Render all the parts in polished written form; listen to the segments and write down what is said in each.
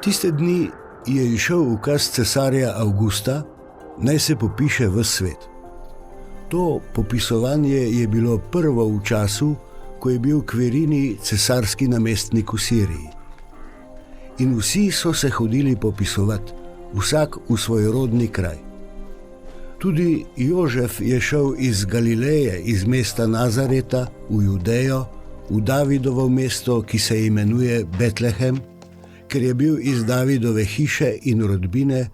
Tiste dni je izšel ukaz cesarja Avgusta, naj se popiše ves svet. To popisovanje je bilo prvo v času, ko je bil Kvirinij cesarski namestnik v Siriji. In vsi so se hodili popisovati, vsak v svoj rodni kraj. Tudi Jožef je šel iz Galileje, iz mesta Nazareta v Judejo, v Davidovo mesto, ki se imenuje Betlehem, ker je bil iz Davidove hiše in rodbine,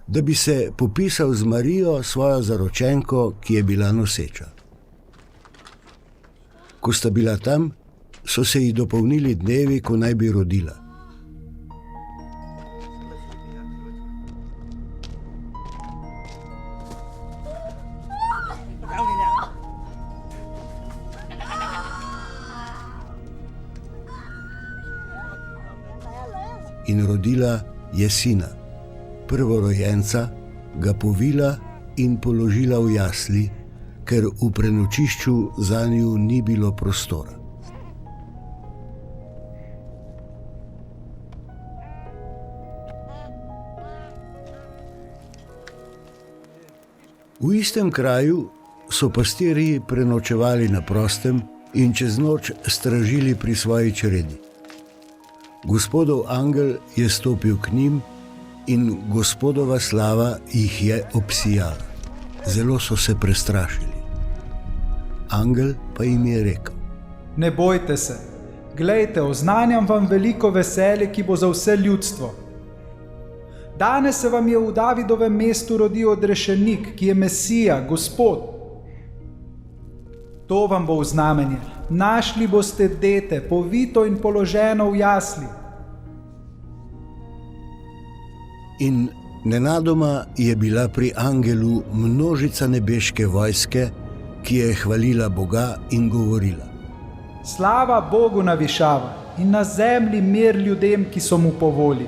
da bi se popisal z Marijo, svojo zaročenko, ki je bila noseča. Ko sta bila tam, so se ji dopolnili dnevi, ko naj bi rodila. In rodila je sina, prvorojenca, ga povila in položila v jasli, ker v prenočišču zanju ni bilo prostora. V istem kraju so pastirji prenočevali na prostem in čez noč stražili pri svoji čredi. Gospodov angel je stopil k njim in Gospodova slava jih je obsijala. Zelo so se prestrašili. Angel pa jim je rekel: Ne bojte se, glejte, oznanjam vam veliko veselje, ki bo za vse ljudstvo. Danes se vam je v Davidovem mestu rodil odrešenik, ki je Mesija, Gospod. To vam bo v znamenje. Našli boste dete, povito in položeno v jasli. In nenadoma je bila pri angelu množica nebeške vojske, ki je hvalila Boga in govorila: Slava Bogu na višavah in na zemlji mir ljudem, ki so mu po volji.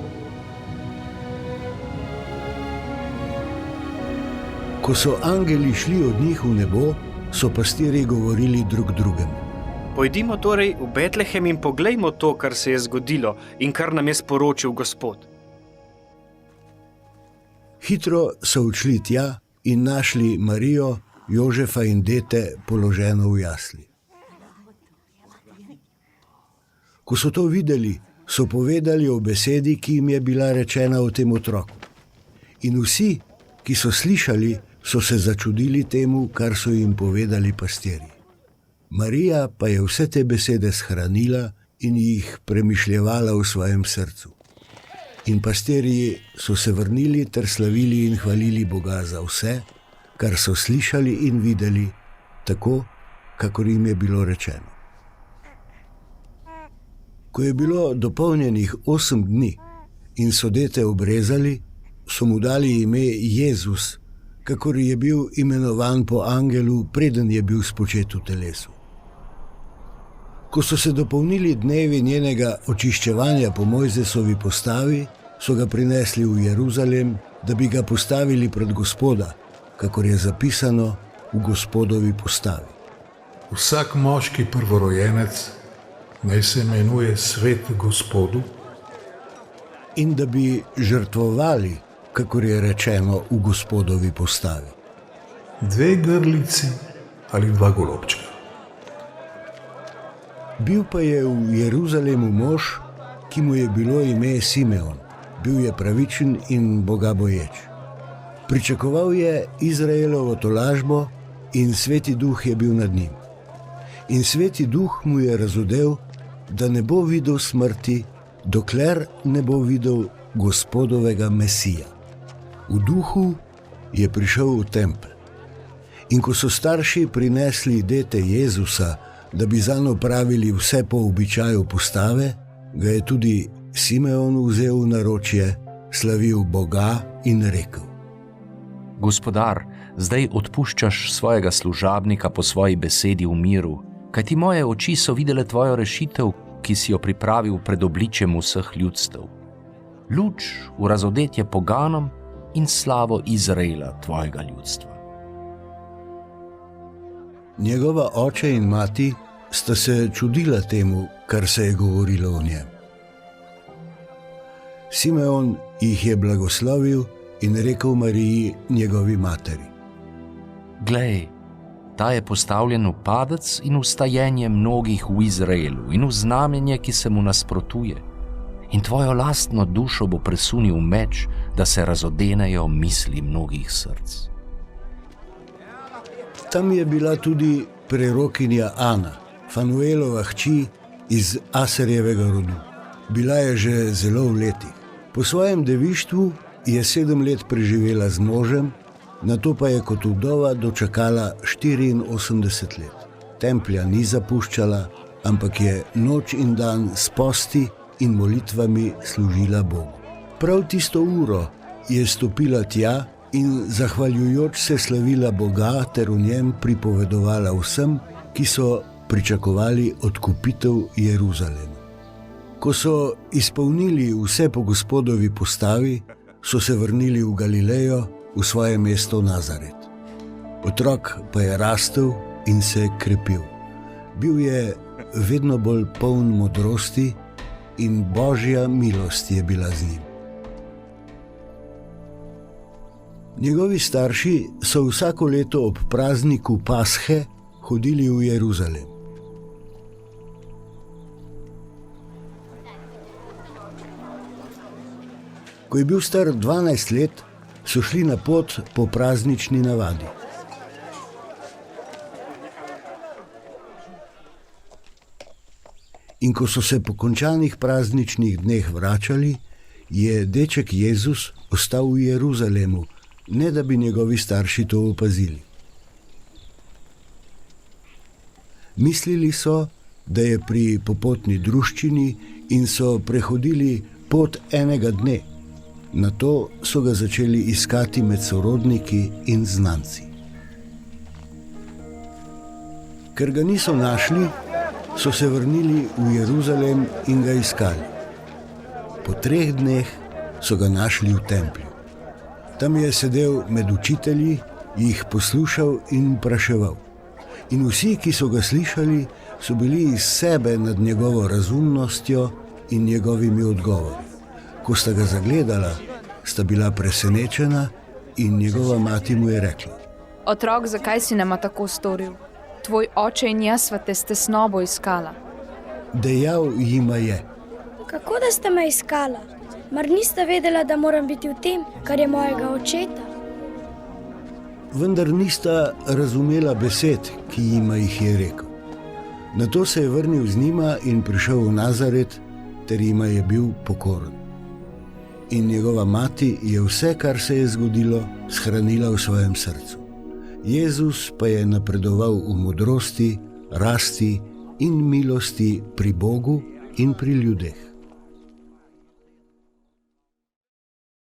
Ko so angeli šli od njih v nebo, so pastirji govorili drug drugemu: Pojdimo torej v Betlehem in poglejmo to, kar se je zgodilo in kar nam je sporočil Gospod. Hitro so odšli tja in našli Marijo, Jožefa in dete položeno v jasli. Ko so to videli, so povedali o besedi, ki jim je bila rečena o tem otroku. In vsi, ki so slišali, so se začudili temu, kar so jim povedali pastirji. Marija pa je vse te besede shranila in jih premišljevala v svojem srcu. In pastirji so se vrnili ter slavili in hvalili Boga za vse, kar so slišali in videli, tako, kakor jim je bilo rečeno. Ko je bilo dopolnjenih 8 dni in so dete obrezali, so mu dali ime Jezus, kakor je bil imenovan po angelu, preden je bil spočet v telesu. Ko so se dopolnili dnevi njenega očiščevanja po Mojzesovi postavi, so ga prinesli v Jeruzalem, da bi ga postavili pred Gospoda, kakor je zapisano v Gospodovi postavi. Vsak moški prvorojenec naj se imenuje svet Gospodu. In da bi žrtvovali, kakor je rečeno v Gospodovi postavi. 2 grlici ali 2 golobčka. Bil pa je v Jeruzalemu mož, ki mu je bilo ime Simeon. Bil je pravičen in bogaboječ. Pričakoval je Izraelovo tolažbo in Sveti Duh je bil nad njim. In Sveti Duh mu je razodel, da ne bo videl smrti, dokler ne bo videl Gospodovega Mesija. V duhu je prišel v tempelj. In ko so starši prinesli dete Jezusa, da bi zanj opravili vse po običaju postave, ga je tudi Simeon vzel v naročje, slavil Boga in rekel: Gospodar, zdaj odpuščaš svojega služabnika po svoji besedi v miru, kajti moje oči so videle tvojo rešitev, ki si jo pripravil pred obličjem vseh ljudstev. Luč v razodetje poganom in slavo Izraela, tvojega ljudstva. Njegova oče in mati sta se čudila temu, kar se je govorilo o njem. Simeon jih je blagoslovil in rekel Mariji, njegovi materi: Glej, ta je postavljen v padec in v stajenje mnogih v Izraelu in v znamenje, ki se mu nasprotuje. In tvojo lastno dušo bo presunil meč, da se razodenejo misli mnogih src. Tam je bila tudi prerokinja Ana, Fanuelova hči iz Aserjevega rodu. Bila je že zelo v letih. Po svojem devištvu je 7 let preživela z možem, nato pa je kot vdova dočakala 84 let. Templja ni zapuščala, ampak je noč in dan s posti in molitvami služila Bogu. Prav tisto uro je stopila tja in zahvaljujoč se slavila Boga ter v njem pripovedovala vsem, ki so pričakovali odkupitev Jeruzalema. Ko so izpolnili vse po Gospodovi postavi, so se vrnili v Galilejo, v svoje mesto Nazaret. Otrok pa je rastel in se krepil. Bil je vedno bolj poln modrosti in Božja milost je bila z njim. Njegovi starši so vsako leto ob prazniku Pashe hodili v Jeruzalem. Ko je bil star 12 let, so šli na pot po praznični navadi. In ko so se po končanih prazničnih dneh vračali, je deček Jezus ostal v Jeruzalemu, ne da bi njegovi starši to opazili. Mislili so, da je pri popotni druščini in so prehodili pot enega dne. Nato so ga začeli iskati med sorodniki in znanci. Ker ga niso našli, so se vrnili v Jeruzalem in ga iskali. Po 3 dneh so ga našli v templju. Tam je sedel med učitelji, jih poslušal in vpraševal. In vsi, ki so ga slišali, so bili iz sebe nad njegovo razumnostjo in njegovimi odgovori. Ko sta ga zagledala, sta bila presenečena in njegova mati mu je rekla: Otrok, zakaj si nama tako storil? Tvoj oče in jaz sva te s tesnobo iskala. Dejal jima je: Kako da ste me iskala? Mar niste vedela, da moram biti v tem, kar je mojega očeta? Vendar nista razumela besed, ki jima jih je rekel. Nato se je vrnil z njima in prišel v Nazaret, ter jima je bil pokoren. In njegova mati je vse, kar se je zgodilo, shranila v svojem srcu. Jezus pa je napredoval v modrosti, rasti in milosti pri Bogu in pri ljudeh.